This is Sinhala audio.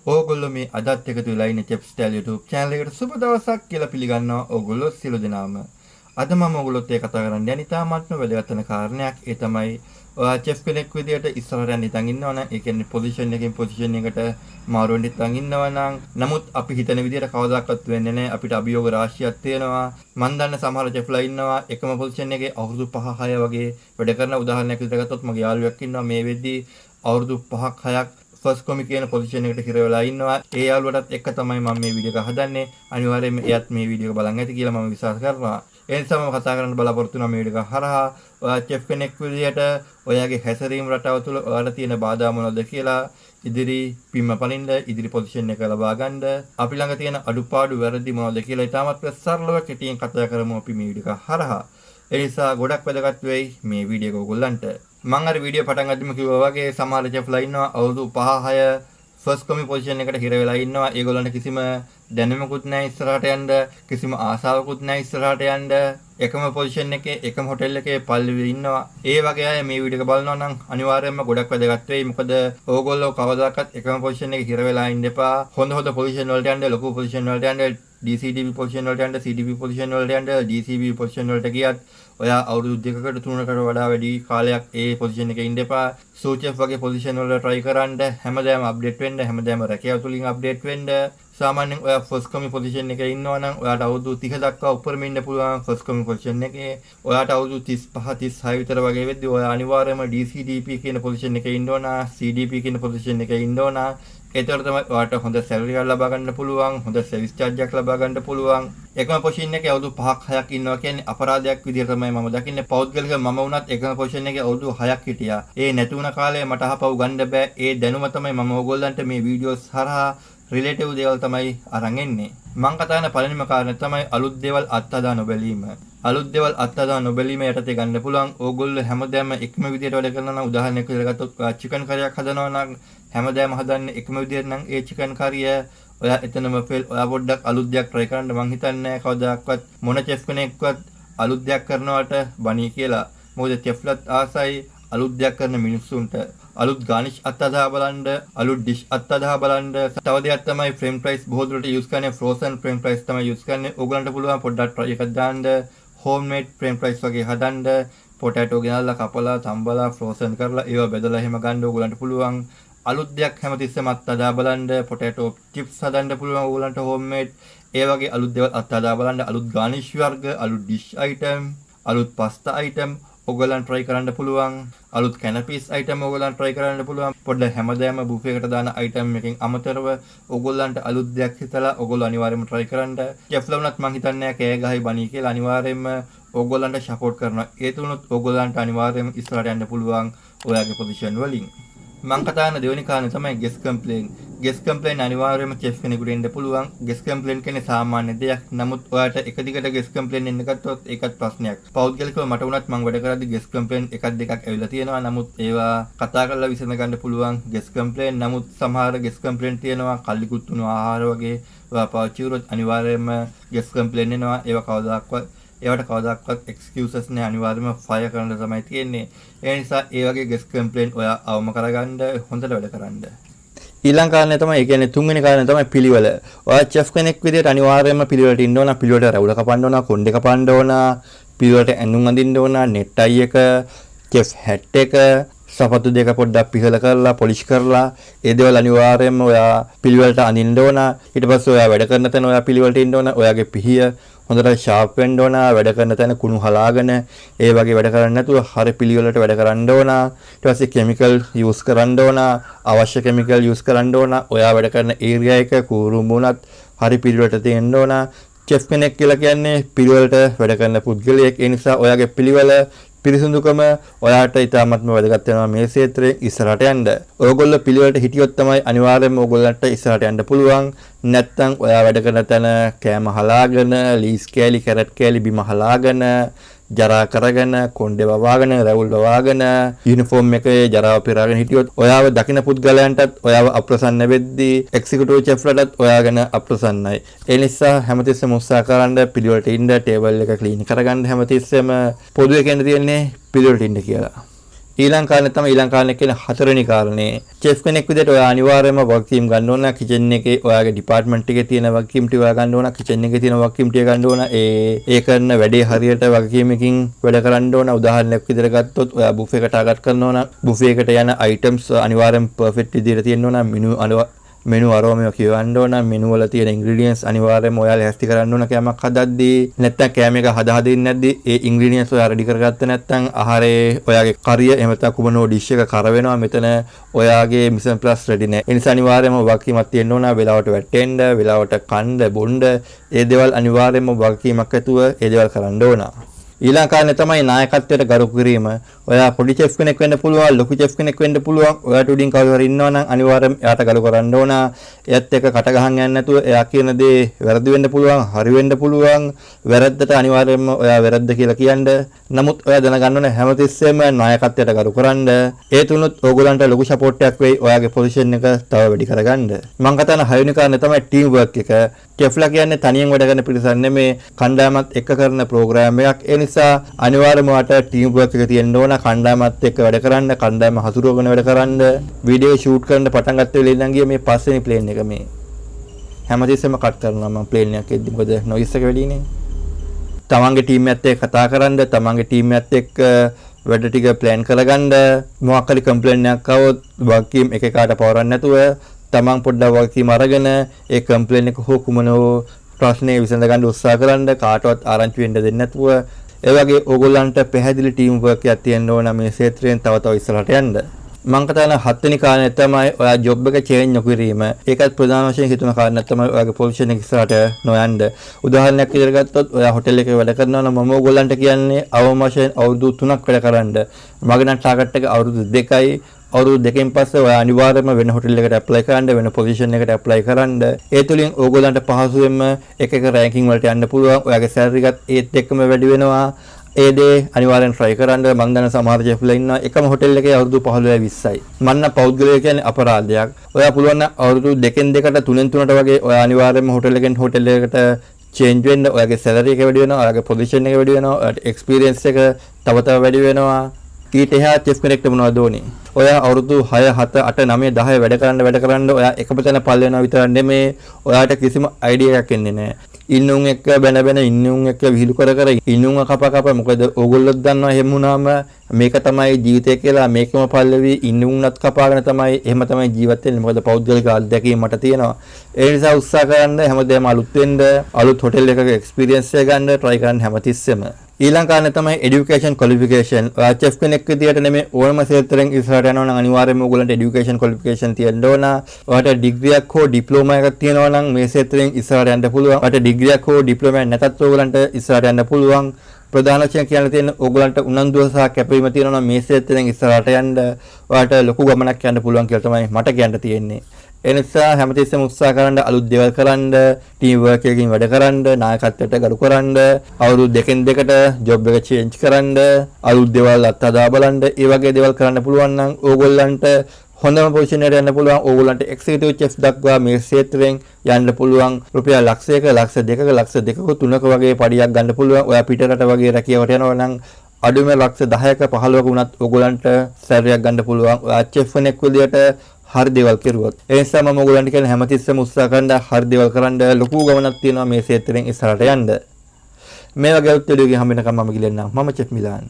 ඕගොල්ලෝ මේ අදත් එකතු වෙලා ඉන්නේ chefstyle YouTube channel එකට සුබ දවසක් කියලා පිළිගන්නවා ඕගොල්ලෝ සියලු දෙනාම. අද මම ඕගොල්ලොත් එක්ක කතා කරන්න යන ඉතාමත්ම වැදගත් වෙන කාරණයක්. ඒ තමයි ඔයා chef කෙනෙක් විදියට ඉස්සරහට යන්න හිතන් ඉන්නවනම්, ඒ කියන්නේ position එකකින් position එකට මාරු වෙන්න හිතන් ඉන්නවනම්, නමුත් අපි හිතන විදියට කවදාකවත් වෙන්නේ නැහැ. අපිට අභියෝග රාශියක් තියෙනවා. මම දන්න සමහර chefලා ඉන්නවා එකම position එකේ අවුරුදු 5-6 වගේ වැඩ කරන. උදාහරණයක් විදිහට ගත්තොත් මගේ යාළුවෙක් ඉන්නවා මේ වෙද්දී අවුරුදු 5-6ක් ෆස්ට් කොමි කියන පොසිෂන් එකට හිර වෙලා ඉන්නවා. ඒ යාළුවටත් එක්ක තමයි මම මේ වීඩියෝ එක හදන්නේ. අනිවාර්යයෙන්ම එයත් මේ වීඩියෝ එක බලන් ඇති කියලා මම විශ්වාස කරනවා. ඒ නිසා මම කතා කරන්න බලාපොරොත්තු වෙනවා මේ වීඩියෝ එක හරහා ඔයා chef කෙනෙක් විදියට ඔයාගේ හැසිරීම රටාව තුළ ඔයාලා තියෙන බාධා මොනවද කියලා ඉදිරි පිම්ම පනින්න, ඉදිරි පොසිෂන් එක ලබා ගන්න, අපි ළඟ තියෙන අඩුපාඩු වැරදි මොනවද කියලා ඉතාමත් සරලව කෙටියෙන් කතා කරමු අපි මේ වීඩියෝ එක හරහා. ඒ නිසා ගොඩක් වැදගත් වෙයි මේ වීඩියෝ එක ඔයගොල්ලන්ට. මම අර වීඩියෝ පටන් ගද්දිම කිව්වා වගේ සමහර chefලා ඉන්නවා අවුරුදු 5-6 ෆස්ට් කොමි පොසිෂන් එකට හිර වෙලා ඉන්නවා. ඒගොල්ලන්ට කිසිම දැනුමකුත් නැහැ ඉස්සරහට යන්න, කිසිම ආසාවකුත් නැහැ ඉස්සරහට යන්න. එකම පොසිෂන් එකේ එකම හොටෙල් එකේ පල්ලෙවි ඉන්නවා. ඒ වගේ අය මේ වීඩියෝ එක බලනවා නම් අනිවාර්යයෙන්ම ගොඩක් වැදගත් වෙයි. මොකද ඕගොල්ලෝ කවදාකවත් එකම පොසිෂන් එකේ හිර වෙලා ඉන්න එපා. හොඳ පොසිෂන් වලට යන්න, ලොකු පොසිෂන් වලට යන්න, DCDB පොසිෂන් වලට යන්න, CDB පොසිෂන් වලට යන්න, DCB පොසිෂන් වලට ගියත් ඔයා අවුරුදු 2කට 3කට වඩා වැඩි කාලයක් ඒ පොසිෂන් එකේ ඉන්න එපා. සූචෙෆ් වගේ පොසිෂන් වල try කරන්න, හැමදාම අප්ඩේට් වෙන්න, හැමදාම රැකියාව තුලින් අප්ඩේට් වෙන්න. සාමාන්‍යයෙන් ඔයා ෆස්ට් කොමි පොසිෂන් එකේ ඉන්නවා නම් ඔයාට අවුරුදු 30 දක්වා උඩරම ඉන්න පුළුවන් ෆස්ට් කොමි පොසිෂන් එකේ. ඔයාට අවුරුදු 35 36 විතර වගේ වෙද්දී ඔයා අනිවාර්යයෙන්ම DCDP කියන පොසිෂන් එකේ ඉන්න ඕන, CDP කියන පොසිෂන් එකේ ඉන්න ඕන. ඒතර තමයි ඔයාට හොඳ සැලරි එකක් ලබා ගන්න පුළුවන්, හොඳ සර්විස් චාර්ජ් එකක් ලබා ගන්න පුළුවන්. එකම පොසිෂන් එකේ අවුරුදු 5-6ක් ඉන්නවා කියන්නේ අපරාධයක් විදිහට තමයි මම දකින්නේ. පෞද්ගලික මම වුණත් එකම පොසිෂන් එකේ අවුරුදු 6ක් හිටියා. ඒ නැතුණ කාලේ මට අහපව් ගන්න බෑ. ඒ දැනුම තමයි මම ඕගොල්ලන්ට මේ වීඩියෝස් හරහා රිලේටිව් දේවල් තමයි අරන් එන්නේ. මම කතා කරන පළවෙනිම කාරණේ තමයි අලුත් දේවල් අත්හදා නොබැලීම. අලුත් දේවල් අත්හදා නොබැලීම යටතේ ගන්න පුළුවන්. ඕගොල්ලෝ හැමදාම එකම විදිහට වැඩ කරනවා නම්, උදාහරණයක් විදිහට ගත්තොත් චිකන් කරියක් හදනවා නම් හැමදාම හදන්නේ එකම විදිහට නම් ඒ චිකන් කරිය ඔයා එතනම ෆේල්. ඔයා පොඩ්ඩක් අලුත් දෙයක් try කරන්න. මං හිතන්නේ කවදාකවත් මොන chef කෙනෙක්වත් අලුත් දෙයක් කරනවට බණී කියලා. මොකද chefලත් ආසයි අලුත් දෙයක් කරන මිනිස්සුන්ට. අලුත් garnish අත්හදා බලන්න, අලුත් dish අත්හදා බලන්න. තව දෙයක් තමයි french fries බොහෝ දුරට use කරන්නේ frozen french fries තමයි use කරන්නේ. ඕගලන්ට පුළුවන් පොඩ්ඩක් try එකක් දාන්න. homemade french fries වගේ හදන්න. potato ගෙනල්ලා කපලා, තම්බලා, frozen කරලා ඒවා බෙදලා එහෙම ගන්න ඕගලන්ට පුළුවන්. අලුත් දෙයක් හැමතිස්සෙම අත්හදා බලන්න. potato chips හදන්න පුළුවන් ඕගලන්ට homemade. ඒ වගේ අලුත් දේවල් අත්හදා බලන්න. අලුත් garnish වර්ග, අලුත් dish item, අලුත් pasta item ඔයගලන් try කරන්න පුළුවන්. අලුත් canapes item ඔයගලන් try කරන්න පුළුවන්. පොඩ්ඩක් හැමදාම buffet එකට දාන item එකකින් අමතරව ඔයගලන්ට අලුත් දෙයක් හිතලා ඔයගොල්ලෝ අනිවාර්යයෙන්ම try කරන්න. chefලා වුණත් මං හිතන්නේ කෑ ගහයි බණී කියලා අනිවාර්යයෙන්ම ඔයගොල්ලන්ට support කරනවා. ඒ තුනොත් ඔයගොල්ලන්ට අනිවාර්යයෙන්ම ඉස්සරහට යන්න පුළුවන් ඔයාගේ position වලින්. මං කතා කරන දෙවෙනි කාරණේ තමයි guest complaint. guest complaint අනිවාර්යයෙන්ම chef කෙනෙකුට එන්න පුළුවන්. guest complaint කියන්නේ සාමාන්‍ය දෙයක්. නමුත් ඔයාට එක දිගට guest complaint එන්න ගත්තොත් ඒකත් ප්‍රශ්නයක්. පෞද්ගලිකව මට වුණත් මං වැඩ කරද්දී guest complaint එකක් දෙකක් ඇවිල්ලා තියෙනවා. නමුත් ඒවා කතා කරලා විසඳ ගන්න පුළුවන් guest complaint. නමුත් සමහර guest complaint තියෙනවා කල්ලිකුත් වුණු ආහාර වගේ ඔයා පාවිච්චි කරොත් අනිවාර්යයෙන්ම guest complaint එනවා. ඒවට කවදාවත් excuses නෑ. අනිවාර්යයෙන්ම fire කරන්න තමයි තියෙන්නේ. ඒ නිසා ඒ වගේ guest complaint ඔයා අවම කරගන්න, හොඳට වැඩ කරන්න. ඊළඟ කාරණේ තමයි, ඒ කියන්නේ තුන්වෙනි කාරණේ තමයි පිළිවෙල. ඔයා chef කෙනෙක් විදිහට අනිවාර්යයෙන්ම පිළිවෙලට ඉන්න ඕන. පිළිවෙලට රැවුල කපන්න ඕන, කොණ්ඩේ කපන්න ඕන, පිළිවෙලට ඇඳුම් අඳින්න ඕන, net tie එක, chef hat එක, සපත්තු දෙක පොඩ්ඩක් පිහල කරලා පොලිෂ් කරලා ඒ දේවල් අනිවාර්යයෙන්ම ඔයා පිළිවෙලට අඳින්න ඕන. ඊට පස්සේ ඔයා වැඩ කරන තැන ඔයා පිළිවෙලට ඉන්න ඕන. ඔයාගේ පිහිය හොඳට ෂාප් වෙන්න ඕන. වැඩ කරන තැන කුණු හලාගෙන ඒ වගේ වැඩ කරන්නේ නැතුව හරි පිළිවෙලට වැඩ කරන්න ඕන. ඊට පස්සේ කිමිකල් යූස් කරන්න ඕන. අවශ්‍ය කිමිකල් යූස් කරන්න ඕන. ඔයා වැඩ කරන ඒරියා එක කූරුම් වුණත් හරි පිළිවෙලට තියෙන්න ඕන. chef කෙනෙක් කියලා කියන්නේ පිළිවෙලට වැඩ කරන පුද්ගලයෙක්. ඒ නිසා ඔයාගේ පිළිවෙල පිරිසිදුකම ඔයාට ඉතාමත්ම වැදගත් වෙනවා මේ ක්ෂේත්‍රයේ ඉස්සරහට යන්න. ඕගොල්ලෝ පිළිවෙලට හිටියොත් තමයි අනිවාර්යයෙන්ම ඕගොල්ලන්ට ඉස්සරහට යන්න පුළුවන්. නැත්නම් ඔයා වැඩ කරන තැන කෑම හලාගෙන, ලීස් කෑලි, කැරට් කෑලි බිම හලාගෙන, ජරා කරගෙන, කොණ්ඩේ වවාගෙන, රැවුල් වවාගෙන, යුනිෆෝම් එකේ ජරාව පෙරාගෙන හිටියොත් ඔයාව දකින පුද්ගලයන්ටත් ඔයාව අප්‍රසන්න වෙද්දී එක්සිකියුටිව් chefලටත් ඔයා ගැන අප්‍රසන්නයි. ඒ නිසා හැමතිස්සෙම උත්සාහ කරන්න පිළිවෙලට ඉන්න, ටේබල් එක ක්ලීන් කරගන්න හැමතිස්සෙම. පොදුවේ කියන්න තියෙන්නේ පිළිවෙලට ඉන්න කියලා. ඊළඟ කාරණේ තමයි ඊළඟ කාරණේ කියන හතරවෙනි කාරණේ. චෙෆ් කෙනෙක් විදිහට ඔයා අනිවාර්යයෙන්ම වගකීම් ගන්න ඕන. කිචන් එකේ ඔයාගේ ඩිපාර්ට්මන්ට් එකේ තියෙන වගකීම් ටික ඔයා ගන්න ඕන. කිචන් එකේ තියෙන වගකීම් ටික ගන්න ඕන. ඒ කරන වැඩේ හරියට වගකීමකින් වැඩ කරන්න ඕන. උදාහරණයක් විදිහට ගත්තොත් ඔයා බුෆේ එකට ටාගට් කරනවා නම් බුෆේ එකට යන අයිටම්ස් අනිවාර්යෙන් පර්ෆෙක්ට් විදිහට තියෙන්න ඕන. මෙනු අරෝමය කියවන්න ඕන. මෙනු වල තියෙන ඉන්ග්‍රීඩියන්ට්ස් අනිවාර්යයෙන්ම ඔයාලා හැස්ති කරන්න ඕන කෑමක් හදද්දී. නැත්නම් කෑම එක හදා හදින්න නැද්දී ඒ ඉන්ග්‍රීඩියන්ට්ස් ඔයා රෙඩි කරගත්තේ නැත්නම් ආහාරයේ ඔයාගේ කරිය එහෙම නැත්නම් කුමනෝ ඩිෂ් එක කර වෙනවා. මෙතන ඔයාගේ මිසන් ප්ලස් රෙඩි නැහැ. ඒ නිසා අනිවාර්යයෙන්ම වගකීමක් තියෙන්න ඕන. වෙලාවට වැටෙන්න, වෙලාවට කන්න, බොන්න ඒ දේවල් අනිවාර්යයෙන්ම වගකීමක් ඇතුව ඒ දේවල් කරන්න ඕන. ඊළඟ කාරණේ තමයි නායකත්වයට ගරු කිරීම. ඔයා පොඩි චෙෆ් කෙනෙක් වෙන්න පුළුවන්, ලොකු චෙෆ් කෙනෙක් වෙන්න පුළුවන්. ඔයාට උඩින් කවුරු හරි ඉන්නවා නම් අනිවාර්යයෙන් එයාට ගරු කරන්න ඕන. එයත් එක්ක කට ගහන් යන්නේ නැතුව එයා කියන දේ වැරදි වෙන්න පුළුවන්, හරි වෙන්න පුළුවන්. වැරද්දට අනිවාර්යයෙන්ම ඔයා වැරද්ද කියලා කියන්න. නමුත් ඔයා දැනගන්න ඕනේ හැමතිස්සෙම නායකත්වයට ගරු කරන්න. ඒ තුනොත් ඕගොල්ලන්ට ලොකු සපෝට් එකක් වෙයි ඔයාගේ පොසිෂන් එක තව වැඩි කරගන්න. මම කතා කරන හයවෙනි කාරණේ තමයි ටීම් වර්ක් එක. චෙෆ්ලා කියන්නේ තනියෙන් වැඩ කරන පිරිසක් නෙමෙයි, කණ්ඩායමත් එක්ක කරන ප්‍රෝග්‍රෑම් එකක්. ඒ නිසා අනිවාර්යයෙන්ම ඔයාට ටීම් වර්ක් එක තියෙන්න ඕන. කණ්ඩායමත් එක්ක වැඩ කරන්න, කණ්ඩායම හසුරුවගෙන වැඩ කරන්න. වීඩියෝ ෂූට් කරන්න පටන් ගත්ත වෙලේ ඉඳන් ගිය මේ පස්වෙනි ප්ලේන් එක මේ හැමතිස්සෙම කට් කරනවා මම ප්ලේන් එකක් එද්දි. මොකද නොයිස් එක වැඩිනේ. තමන්ගේ ටීම් එකත් එක්ක කතා කරන්න, තමන්ගේ ටීම් එකත් එක්ක වැඩ ටික ප්ලෑන් කරගන්න. මොකක් හරි කම්ප්ලේන්ට් එකක් આવොත් වගකීම් එක එකට පවරන්න නැතුව තමන් පොඩ්ඩක් වගකීම් අරගෙන ඒ කම්ප්ලේන්ට් එක හෝ කුමනෝ ප්‍රශ්නේ විසඳ ගන්න උත්සාහ කරන්න. කාටවත් ආරංචි වෙන්න දෙන්නේ නැතුව. ඒ වගේ ඕගොල්ලන්ට පැහැදිලි ටීම් වර්ක් එකක් තියෙන්න ඕන මේ ක්ෂේත්‍රයෙන් තව තව ඉස්සරහට යන්න. මම කතා කරන හත්වෙනි කාරණේ තමයි ඔයා ජොබ් එක චේන්ජ් නොකිරීම. ඒකත් ප්‍රධාන වශයෙන් හිතුන කාරණා තමයි ඔයාගේ පොසිෂන් එක ඉස්සරහට නොයන්න. උදාහරණයක් විදිහට ගත්තොත් ඔයා හොටෙල් එකේ වැඩ කරනවා නම් මම ඕගොල්ලන්ට කියන්නේ අවම වශයෙන් අවුරුදු 3ක් වැඩ කරන්න. මගේ නම් ටාගට් එක අවුරුදු 2යි. අවුරුදු දෙකෙන් පස්සේ ඔයා අනිවාර්යයෙන්ම වෙන හොටෙල් එකකට ඇප්ලයි කරන්න, වෙන පොසිෂන් එකකට ඇප්ලයි කරන්න. ඒ තුලින් ඕගොල්ලන්ට පහසුවෙන්ම එක එක රෑන්කින් වලට යන්න පුළුවන්. ඔයාගේ සැලරි එකත් ඒත් එක්කම වැඩි වෙනවා. ඒ දේ අනිවාර්යෙන් try කරන්න. මම දන්න සමහර චෙෆ්ලා ඉන්නවා එකම හොටෙල් එකේ අවුරුදු 15 20යි. මන්න පෞද්ගලික කියන්නේ අපරාධයක්. ඔයා පුළුවන් නම් අවුරුදු දෙකෙන් දෙකට තුනෙන් තුනට වගේ ඔයා අනිවාර්යෙන්ම හොටෙල් එකෙන් හොටෙල් එකකට චේන්ජ් වෙන්න. ඔයාගේ සැලරි එක වැඩි වෙනවා, ඔයාගේ පොසිෂන් එක වැඩි වෙනවා, ඔයාට එක්ස්පීරියන්ස් එක තව තව වැඩි වෙනවා. ඊට එහා චෙෆ් කෙනෙක්ට මොනවද ඕනේ? ඔයා අවුරුදු 6 7 8 9 10 වැඩ කරන්න ඔයා එකම තැන පල් වෙනවා විතරක් නෙමේ. ඔයාට කිසිම අයිඩියා එකක් එන්නේ නැහැ. ඉන්නුන් එක්ක බැන බැන ඉන්නුන් එක්ක විහිළු කර කර ඉන්නුන් කප මොකද ඕගොල්ලොත් දන්නවා එහෙම වුණාම මේක තමයි ජීවිතය කියලා. මේකම පල්ලෙවි ඉන්නුන්වත් කපාගෙන තමයි එහෙම තමයි ජීවත් වෙන්නේ. මොකද පෞද්ගලික අත්දැකීම් මට තියෙනවා. ඒ නිසා උත්සාහ කරන්න හැමදේම අලුත් වෙන්න, අලුත් හොටෙල් එකක එක්ස්පීරියන්ස් එක ගන්න try කරන්න හැමතිස්සෙම. ඊළඟ කාරණේ තමයි education qualification. ඔයා chef කෙනෙක් විදියට නෙමෙයි ඕනම ක්ෂේත්‍රයෙන් ඉස්සරහට යනවා නම් අනිවාර්යයෙන්ම ඕගොල්ලන්ට education qualification තියෙන්න ඕන. ඔයාට ඩිග්‍රී එකක් හෝ ඩිප්ලෝමා එකක් තියෙනවා නම් මේ ක්ෂේත්‍රයෙන් ඉස්සරහට යන්න පුළුවන්. ඔයාට ඩිග්‍රී එකක් හෝ ඩිප්ලෝමා එකක් නැතත් ඕගොල්ලන්ට ඉස්සරහට යන්න පුළුවන්. ප්‍රධාන වශයෙන් කියන්න තියෙන ඕගොල්ලන්ට උනන්දුව සහ කැපවීම තියෙනවා නම් මේ ක්ෂේත්‍රයෙන් ඉස්සරහට යන්න. ඔයාට ලොකු ගමනක් යන්න පුළුවන් කියලා තමයි මට කියන්න තියෙන්නේ. ඒ නිසා හැමතිස්සෙම උත්සාහ කරන්න, අලුත් දේවල් කරන්න, ටීම් වර්ක් එකකින් වැඩ කරන්න, නායකත්වයට ගරු කරන්න, අවුරුදු දෙකෙන් දෙකට ජොබ් එක චේන්ජ් කරන්න, අලුත් දේවල් අත්හදා බලන්න. ඒ වගේ දේවල් කරන්න පුළුවන් නම් ඕගොල්ලන්ට හොඳම පොසිෂන් එකට යන්න පුළුවන්. ඕගොල්ලන්ට එක්සිකියුටිව් චෙෆ් දක්වා මේ ක්ෂේත්‍රයෙන් යන්න පුළුවන්. රුපියල් ලක්ෂයක, ලක්ෂ දෙකක, ලක්ෂ දෙකක තුනක වගේ පඩියක් ගන්න පුළුවන්. ඔයා පිටරට වගේ රැකියාවට යනවා නම් අඩුම ලක්ෂ 10ක 15ක වුණත් ඕගොල්ලන්ට සැලරියක් ගන්න පුළුවන්. ඔයා චෙෆ් කෙනෙක් විදියට හරි දේවල් කරුවොත්. ඒ නිසා මම ඕගොල්ලන්ට කියන හැමතිස්සෙම උත්සාහ කරන්න, හරි දේවල් කරන්න. ලොකු ගමනක් තියෙනවා මේ ක්ෂේත්‍රයෙන් ඉස්සරහට යන්න. මේ වගේ උත්තරීයකින් හම්බ වෙනකම් මම ගිලෙන්නම්. මම චෙෆ් මිලාන්.